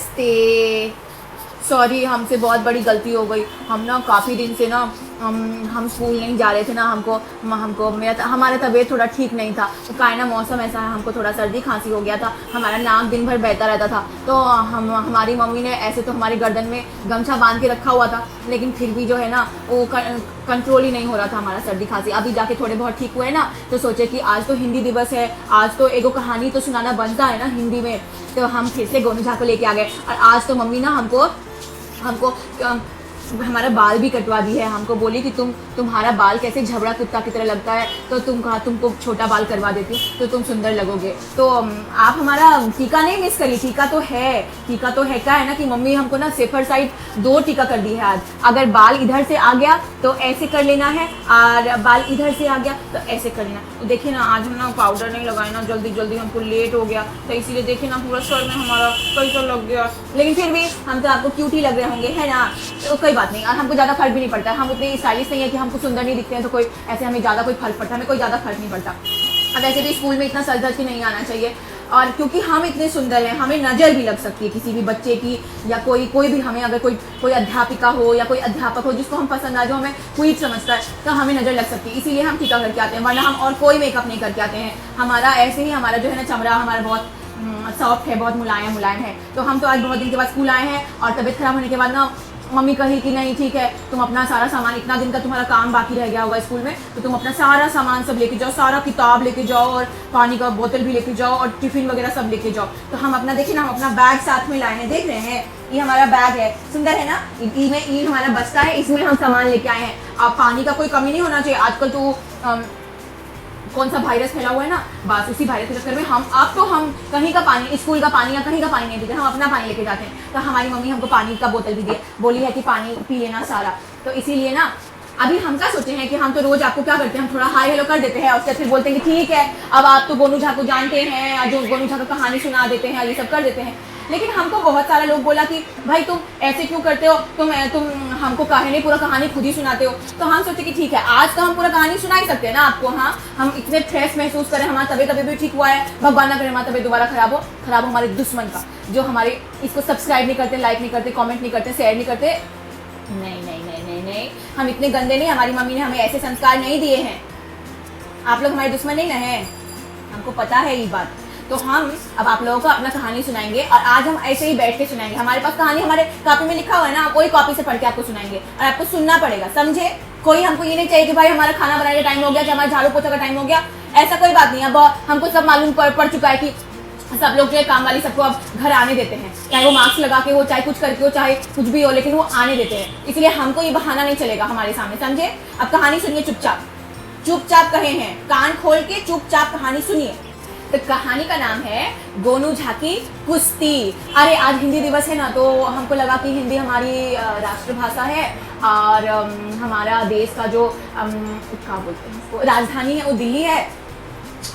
नमस्ते। सॉरी, हमसे बहुत बड़ी गलती हो गई। हम ना काफ़ी दिन से ना हम स्कूल नहीं जा रहे थे ना। हमको हमारा तबीयत थोड़ा ठीक नहीं था। तो का है ना, मौसम ऐसा है, हमको थोड़ा सर्दी खांसी हो गया था। हमारा नाक दिन भर बहता रहता था। तो हमारी मम्मी ने ऐसे तो हमारी गर्दन में गमछा बांध के रखा हुआ था, लेकिन फिर भी जो है ना वो कंट्रोल ही नहीं हो रहा था हमारा सर्दी खांसी। अभी जाके थोड़े बहुत ठीक हुए ना, तो सोचे कि आज तो हिंदी दिवस है, आज तो एगो कहानी तो सुनाना बनता है ना हिंदी में। तो हम फिर से गोनू झा को लेके आ गए। और आज तो मम्मी ना हमको हमारा बाल भी कटवा दी है। हमको बोली कि तुम्हारा बाल कैसे झबड़ा कुत्ता की तरह लगता है, तो तुमको छोटा बाल करवा देती हूँ तो तुम सुंदर लगोगे। तो आप हमारा टीका नहीं मिस करिए। टीका तो है। क्या है ना कि मम्मी हमको ना सेफर साइड 2 टीका कर दी है आज। अगर बाल इधर से आ गया तो ऐसे कर लेना है, और बाल इधर से आ गया तो ऐसे कर लेना। तो देखिए ना, आज हम ना पाउडर नहीं लगाए ना, जल्दी हमको लेट हो गया, तो इसीलिए देखिए ना पूरा सर में हमारा कैसा लग गया। लेकिन फिर भी हम तो आपको क्यूट ही लग रहे होंगे, है ना। तो कोई बात नहीं, और हमको ज़्यादा फर्क भी नहीं पड़ता। हम उतने स्टाइलिश नहीं है कि हमको सुंदर नहीं दिखते हैं, तो कोई ऐसे हमें ज़्यादा कोई फर्क पड़ता है, हमें कोई ज़्यादा फर्क नहीं पड़ता। अब वैसे भी स्कूल में इतना सर धर के नहीं आना चाहिए, और क्योंकि हम इतने सुंदर हैं, हमें नज़र भी लग सकती है किसी भी बच्चे की, या कोई भी हमें अगर कोई अध्यापिका हो या कोई अध्यापक हो जिसको हम पसंद आ, जो हमें क्वीट समझता है, तो हमें नज़र लग सकती है। इसीलिए हम टीका करके आते हैं, वरना हम और कोई मेकअप नहीं करके आते हैं। हमारा ऐसे ही हमारा जो है ना चमड़ा हमारा बहुत सॉफ्ट है, बहुत मुलायम है। तो हम तो आज बहुत दिन के बाद स्कूल आए हैं, और तबीयत खराब होने के बाद ना मम्मी कही कि नहीं ठीक है, तुम अपना सारा सामान, इतना दिन का तुम्हारा काम बाकी रह गया होगा स्कूल में, तो तुम अपना सारा सामान सब लेके जाओ, सारा किताब लेके जाओ, और पानी का बोतल भी लेके जाओ, और टिफिन वगैरह सब लेके जाओ। तो हम अपना देखिए ना, हम अपना बैग साथ में लाए हैं, देख रहे हैं, ये हमारा बैग है, सुंदर है ना। ये हमारा बस्ता है, इसमें हम सामान लेके आए हैं। अब पानी का कोई कमी नहीं होना चाहिए। आजकल तो कौन सा वायरस फैला हुआ है ना, बस उसी वायरस के चक्कर में हम कहीं का पानी, स्कूल का पानी या कहीं का पानी नहीं पीते, हम अपना पानी लेके जाते हैं। तो हमारी मम्मी हमको पानी का बोतल भी दी, बोली है कि पानी पी लेना सारा। तो इसीलिए ना अभी हम क्या सोचे हैं कि हम तो रोज आपको क्या करते हैं, हम थोड़ा हाय हेलो कर देते हैं, उसके फिर बोलते हैं कि ठीक है, अब आप तो गोनू झा को जानते हैं, जो गोनू झा को कहानी सुना देते हैं, ये सब कर देते हैं। लेकिन हमको बहुत सारा लोग बोला कि भाई तुम ऐसे क्यों करते हो, तुम हमको काहे नहीं पूरा कहानी खुद ही सुनाते हो। तो हम सोचे कि ठीक है, आज तो हम पूरा कहानी सुना ही सकते हैं ना आपको। हाँ, हम इतने फ्रेश महसूस करें, हमारा तबीयत अभी भी ठीक हुआ है, भगवान ना करे हमारा तबीयत दोबारा खराब हो हमारे दुश्मन का, जो हमारे इसको सब्सक्राइब नहीं करते, लाइक नहीं करते, कॉमेंट नहीं करते, शेयर नहीं करते। नहीं, हम इतने गंदे नहीं, हमारी मम्मी ने हमें ऐसे संस्कार नहीं दिए हैं। आप लोग हमारे दुश्मन नहीं ना हैं, हमको पता है ये बात। तो हम अब आप लोगों को अपना कहानी सुनाएंगे, और आज हम ऐसे ही बैठ के सुनाएंगे। हमारे पास कहानी हमारे कॉपी में लिखा हुआ है ना, वही कॉपी से पढ़ के आपको सुनाएंगे, और आपको सुनना पड़ेगा, समझे। कोई हमको ये नहीं चाहिए कि भाई हमारा खाना बनाने का टाइम हो गया, कि हमारा झाड़ू पोछा का टाइम हो गया, ऐसा कोई बात नहीं। अब हमको सब मालूम पड़ चुका है कि सब लोग जो है काम वाली सबको अब घर आने देते हैं, चाहे वो मास्क लगा के हो, चाहे कुछ करके हो, चाहे कुछ भी हो, लेकिन वो आने देते हैं। इसलिए हमको ये बहाना नहीं चलेगा हमारे सामने, समझे। अब कहानी सुनिए, चुपचाप कहे हैं, कान खोल के चुपचाप कहानी सुनिए। तो कहानी का नाम है गोनू झा की कुश्ती। अरे आज हिंदी दिवस है ना, तो हमको लगा कि हिंदी हमारी राष्ट्रभाषा है, और हमारा देश का जो क्या बोलते हैं राजधानी है वो दिल्ली है,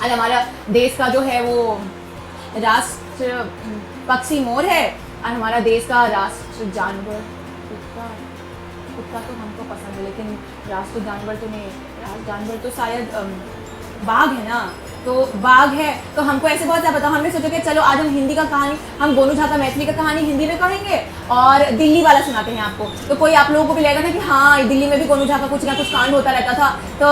और हमारा देश का जो है वो राष्ट्र पक्षी मोर है, और हमारा देश का राष्ट्र जानवर कुत्ता तो हमको पसंद है, लेकिन राष्ट्र जानवर तो नहीं, राष्ट्र जानवर तो शायद बाघ है ना। तो बाघ है, तो हमको ऐसे बहुत ज़्यादा पता। हमने सोचा कि चलो आज हम हिंदी का कहानी, हम गोनू झा का मैथिली का कहानी हिंदी में कहेंगे, और दिल्ली वाला सुनाते हैं आपको। तो कोई आप लोगों को भी लगेगा ना कि हाँ, दिल्ली में भी गोनू झा का कुछ ना कुछ कांड होता रहता था, तो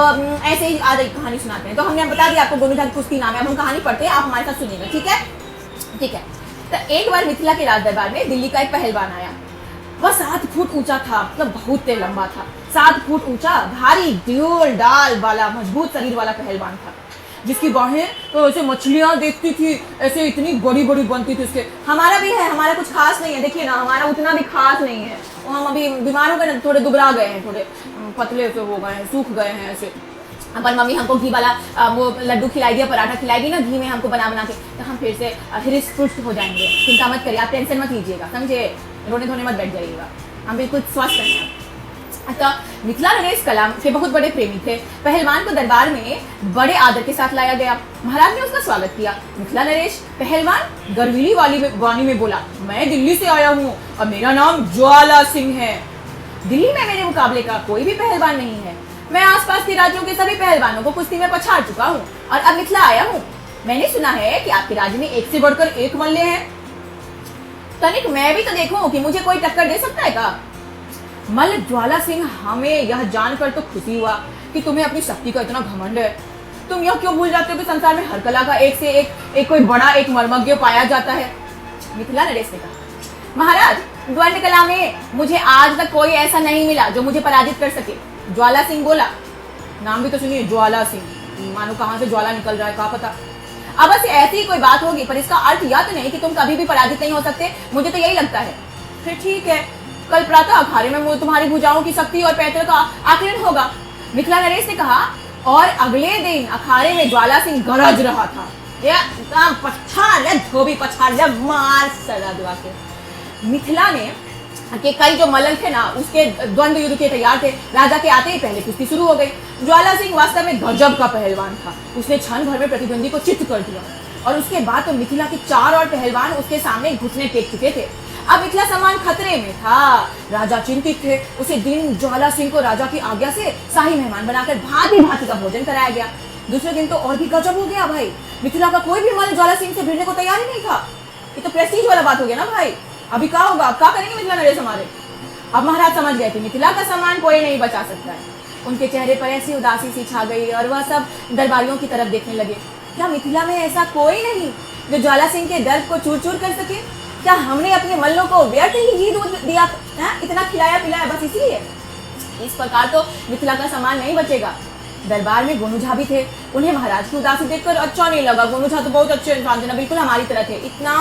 ऐसे ही आज एक कहानी सुनाते हैं। तो हमने बता दिया आपको गोनू झा की कुश्ती नाम है। अब हम कहानी पढ़ते हैं, आप हमारे साथ सुनिएगा, ठीक है। तो एक बार मिथिला के राज दरबार में दिल्ली का एक पहलवान आया। वह 7 फुट ऊंचा था, मतलब बहुत तेज लंबा था। 7 फुट ऊंचा, भारी ड्यूल डाल वाला मजबूत शरीर वाला पहलवान था, जिसकी बाहें तो ऐसे मछलियां देखती थी, ऐसे इतनी बड़ी बड़ी बनती थी उसके। हमारा भी है, हमारा कुछ खास नहीं है, देखिए ना, हमारा उतना भी खास नहीं है। हम अभी बीमार हो गए, थोड़े दुबरा गए हैं, थोड़े पतले से हो गए हैं, सूख गए हैं ऐसे। पर मम्मी हमको घी वाला वो लड्डू खिलाई दिया, पराठा खिलाएगी ना घी में हमको बना के, तो हम फिर से हृष्ट पुष्ट हो जाएंगे। चिंता मत करिए, आप टेंशन मत लीजिएगा, समझे। रोने धोने मत बैठ जाइएगा, हम बिल्कुल स्वस्थ हैं। अतः मिथिला नरेश कला के बहुत बड़े प्रेमी थे। पहलवान को दरबार में बड़े आदर के साथ लाया गया। महाराज ने उसका स्वागत किया। मिथिला नरेश पहलवान गर्वीली वाली वाणी में बोला, मैं दिल्ली से आया हूँ और मेरा नाम ज्वाला सिंह है। दिल्ली में मेरे मुकाबले का कोई भी पहलवान नहीं है। मैं आसपास के राज्यों के सभी पहलवानों को कुश्ती में पछाड़ चुका हूँ और अब मिथिला आया हूँ। मैंने सुना है कि आपके राज्य में एक से बढ़कर एक मल्ल हैं। तनिक मैं भी तो देखूं कि मुझे कोई टक्कर दे सकता है का। मल्ल ज्वाला सिंह, हमें यह जानकर तो खुशी हुआ कि तुम्हें अपनी शक्ति का इतना घमंड है। तुम यह क्यों भूल जाते हो कि संसार में हर कला का एक से एक कोई बड़ा एक मर्मज्ञ पाया जाता है। मिथिला नरेश ने कहा, महाराज द्वंद कला में मुझे आज तक कोई ऐसा नहीं मिला जो मुझे पराजित कर सके। ज्वाला सिंह बोला, नाम भी तो सुनिए, ज्वाला सिंह, मानो कहां से ज्वाला निकल रहा है, क्या पता। अब बस ऐसी ही कोई बात होगी, पर इसका अर्थ यह तो नहीं कि तुम कभी भी पराजित नहीं हो सकते। मुझे तो यही लगता है। फिर ठीक है, कल प्रातः अखाड़े में तुम्हारी भुजाओं की शक्ति और पैतृ का आकलन होगा। मिथिला नरेश ने कहा, और अगले दिन अखाड़े में ज्वाला सिंह गरज रहा था। धोबी पछाड़ मार सजा दुआ के। मिथिला ने कि कई जो मल्ल थे ना, उसके द्वंद्व युद्ध के तैयार थे। राजा के आते ही पहले कुश्ती शुरू हो गई। ज्वाला सिंह वास्तव में गजब का पहलवान था। उसने क्षण भर में प्रतिद्वंदी को चित्त कर दिया, और उसके बाद तो मिथिला के 4 और पहलवान उसके सामने घुटने टेक चुके थे। अब मिथिला सम्मान खतरे में था। राजा चिंतित थे। उसी दिन ज्वाला सिंह को राजा की आज्ञा से शाही मेहमान बनाकर भांति भांति का भोजन कराया गया। दूसरे दिन तो और भी गजब हो गया भाई। मिथिला का कोई भी मल्ल ज्वाला सिंह से भिड़ने को तैयार ही नहीं था। ये तो प्रेस्टीज वाला बात हो गया ना भाई। अभी क्या होगा, क्या करेंगे मिथिला नरेश हमारे। अब महाराज समझ गए कि मिथिला का सम्मान कोई नहीं बचा सकता है। उनके चेहरे पर ऐसी उदासी सी छा गई और वह सब दरबारियों की तरफ देखने लगे। क्या मिथिला में ऐसा कोई नहीं जो ज्वाला सिंह के दर्द को चूर चूर कर सके? क्या हमने अपने मल्लों को व्यर्थ ही घी दूध दिया, इतना खिलाया पिलाया बस इसलिए? इस प्रकार तो मिथिला का सम्मान नहीं बचेगा। दरबार में गोनू झा भी थे। उन्हें महाराज की उदासी देखकर अच्छा नहीं लगा। गोनू झा तो बहुत अच्छे इंसान थे ना, बिल्कुल हमारी तरह थे। इतना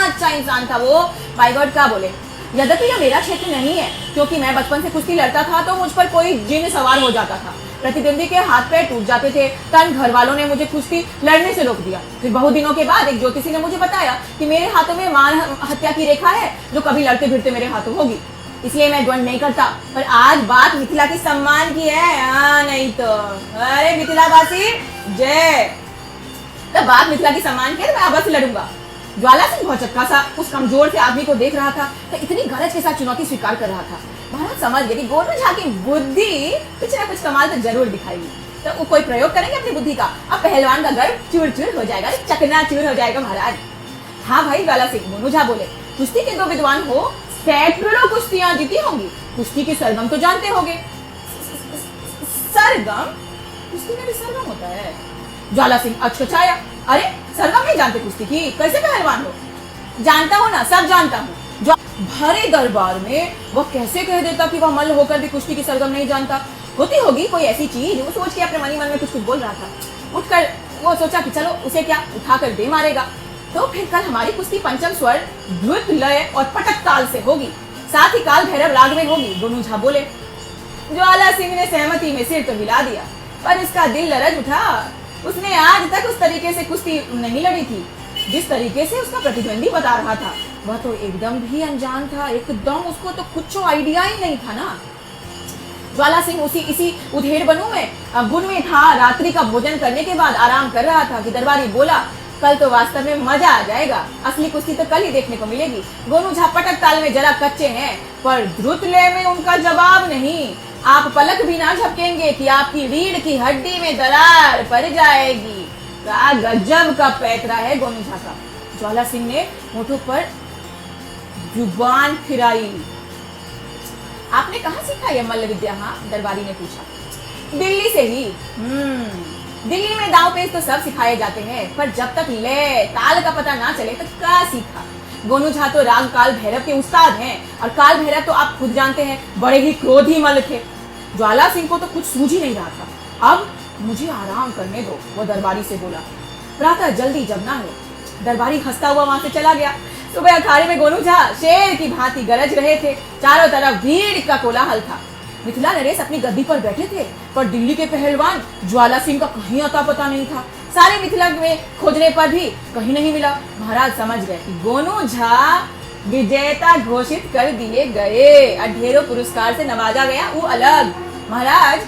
अच्छा इंसान था वो, बाय गॉड क्या बोले। यद्यपि यह मेरा क्षेत्र नहीं है, क्योंकि मैं बचपन से कुश्ती लड़ता था तो मुझ पर कोई जिन सवार हो जाता था। प्रतिद्वंदी के हाथ पैर टूट जाते थे। तन घर वालों ने मुझे कुश्ती लड़ने से रोक दिया। फिर बहुत दिनों के बाद एक ज्योतिषी ने मुझे बताया कि मेरे हाथों में मान हत्या की रेखा है, जो कभी लड़ते भिड़ते मेरे हाथों होगी। इसलिए मैं द्वंद नहीं करता। पर आज बात मिथिला की सम्मान की है, नहीं तो अरे मिथिलावासी जय। तब बात मिथिला की सम्मान की है, मैं अब से लड़ूंगा। ज्वाला सिंह बहुत चक्का सा उस कमजोर से आदमी को देख रहा था, तो इतनी गरज के साथ चुनौती स्वीकार कर रहा था। महाराज समझ गए कि गोनू झा की बुद्धि कुछ ना कुछ कमाल तो जरूर दिखाएगी। तो वो कोई प्रयोग करेंगे अपनी बुद्धि का। अब पहलवान का गर्व चूर चूर हो जाएगा, चकना चूर हो जाएगा महाराज। हाँ भाई ज्वाला सिंह, गोनू झा बोले, कुश्ती के 2 विद्वान हो, सैकड़ों कुश्तियां जीती होंगी। कुश्ती की सरगम तो जानते होंगे। सरगम? कुश्ती में भी सरगम होता है? ज्वाला सिंह अचकचाया, अरे सरगम नहीं जानते कुश्ती की? कैसे पहलवान हो? जानता हूँ ना, सब जानता हूँ। भरे दरबार में वह कैसे कह देता कि वह मल्ल होकर भी कुश्ती की सरगम नहीं जानता? होती होगी कोई ऐसी चीज। वो सोच के अपने मन में कुछ बोल रहा था। उठकर वो सोचा कि चलो उसे क्या उठाकर दे मारेगा। तो फिर कल हमारी कुश्ती पंचम स्वर, द्रुत, लय और पटक ताल से होगी, साथ ही काल भैरव राग में होगी। गोनू झा बोले। ज्वाला सिंह ने सहमति में सिर तो हिला दिया, पर उसका दिल लरज उठा। उसने आज तक उस तरीके से कुश्ती नहीं लड़ी थी जिस तरीके से उसका प्रतिद्वंदी बता रहा था। वह तो एकदम भी अनजान था, एकदम उसको तो कुछ आइडिया ही नहीं था ना। ज्वाला सिंह इसी उधेड़ गुण में था। रात्रि का भोजन करने के बाद आराम कर रहा था कि दरबारी बोला, कल तो वास्तव में मजा आ जाएगा। असली कुश्ती तो कल ही देखने को मिलेगी। गोनू झा पटक ताल में जरा कच्चे हैं, पर द्रुत लय में उनका जवाब नहीं। आप पलक भी ना झपकेंगे कि आपकी रीढ़ की हड्डी में दरार पड़ जाएगी। क्या गजब का पैतरा है गोनू झा का। ज्वाला सिंह ने होठों पर जुबान फिराई। आपने कहाँ सीखा यह मल्ल विद्या? हाँ, दरबारी ने पूछा। दिल्ली से ही। दिल्ली में दांव पेच तो सब सिखाए जाते हैं, पर जब तक लय ताल का पता ना चले तो क्या सीखा? गोनू झा तो राग काल भैरव के उस्ताद हैं, और काल भैरव तो आप खुद जानते हैं बड़े ही क्रोधी मल्ल थे। ज्वाला सिंह को तो कुछ सूझ ही नहीं रहा था। अब मुझे आराम करने दो, वो दरबारी से बोला। प्रातः जल्दी जगना है। दरबारी हंसता हुआ वहां से चला गया। सुबह अखाड़े में गोनू झा शेर की भांति गरज रहे थे। चारों तरफ भीड़ का कोलाहल था। मिथिला नरेश अपनी गद्दी पर बैठे थे, पर दिल्ली के पहलवान ज्वाला सिंह का कहीं अता पता नहीं था। सारे मिथिला में खोजने पर भी कहीं नहीं मिला। महाराज समझ गए कि गोनू झा विजेता घोषित कर दिए गए और ढेरों पुरस्कार से नवाजा गया, वो अलग। महाराज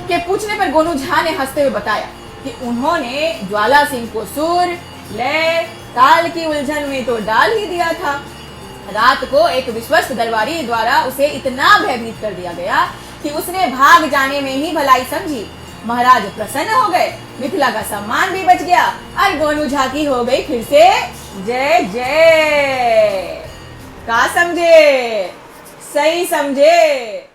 के पूछने पर गोनू झा ने हंसते हुए बताया कि उन्होंने ज्वाला सिंह को सुर, लय, ताल की उलझन में तो डाल ही दिया था। रात को एक विश्वस्त दरबारी द्वारा उसे इतना भयभीत कर दिया गया कि उसने भाग जाने में ही भलाई समझी। महाराज प्रसन्न हो गए, मिथिला का सम्मान भी बच गया और गोनू झा की हो गई फिर से जय जय। का समझे? सही समझे।